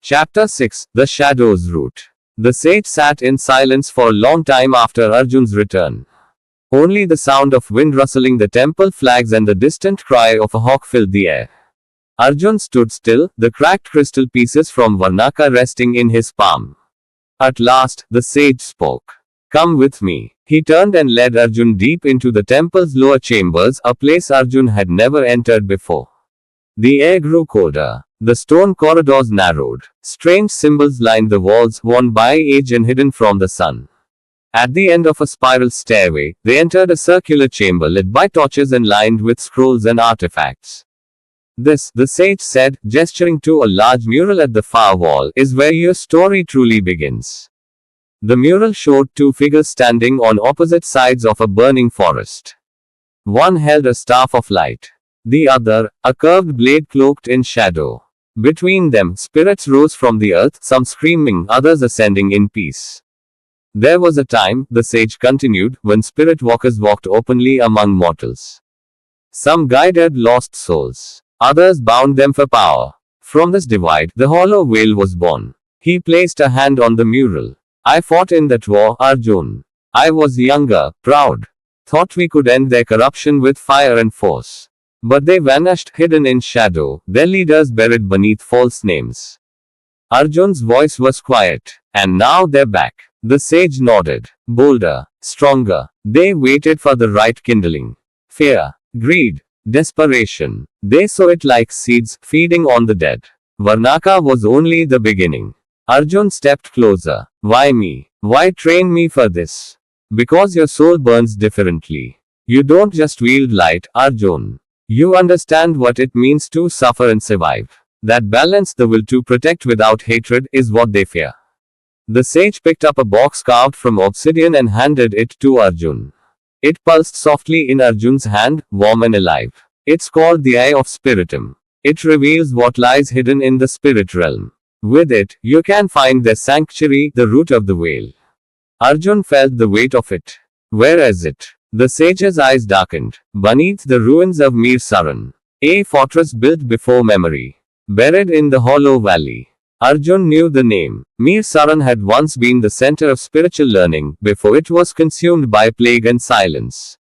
Chapter 6, The Shadow's Route. The sage sat in silence for a long time after Arjun's return. Only the sound of wind rustling the temple flags and the distant cry of a hawk filled the air. Arjun stood still, the cracked crystal pieces from Varnaka resting in his palm. At last, the sage spoke. Come with me. He turned and led Arjun deep into the temple's lower chambers, a place Arjun had never entered before. The air grew colder. The stone corridors narrowed. Strange symbols lined the walls, worn by age and hidden from the sun. At the end of a spiral stairway, they entered a circular chamber lit by torches and lined with scrolls and artifacts. This, the sage said, gesturing to a large mural at the far wall, is where your story truly begins. The mural showed two figures standing on opposite sides of a burning forest. One held a staff of light. The other, a curved blade cloaked in shadow. Between them, spirits rose from the earth, some screaming, others ascending in peace. There was a time, the sage continued, when spirit walkers walked openly among mortals. Some guided lost souls. Others bound them for power. From this divide, the hollow veil was born. He placed a hand on the mural. I fought in that war, Arjun. I was younger, proud. Thought we could end their corruption with fire and force. But they vanished, hidden in shadow, their leaders buried beneath false names. Arjun's voice was quiet. And now they're back. The sage nodded. Bolder, stronger. They waited for the right kindling. Fear, greed, desperation. They sow it like seeds, feeding on the dead. Varnaka was only the beginning. Arjun stepped closer. Why me? Why train me for this? Because your soul burns differently. You don't just wield light, Arjun. You understand what it means to suffer and survive. That balance, the will to protect without hatred, is what they fear. The sage picked up a box carved from obsidian and handed it to Arjun. It pulsed softly in Arjun's hand, warm and alive. It's called the Eye of Spiritum. It reveals what lies hidden in the spirit realm. With it, you can find their sanctuary, the root of the veil. Arjun felt the weight of it. Where is it? The sage's eyes darkened. Beneath the ruins of Mir Saran, a fortress built before memory. Buried in the hollow valley. Arjun knew the name. Mir Saran had once been the center of spiritual learning, before it was consumed by plague and silence.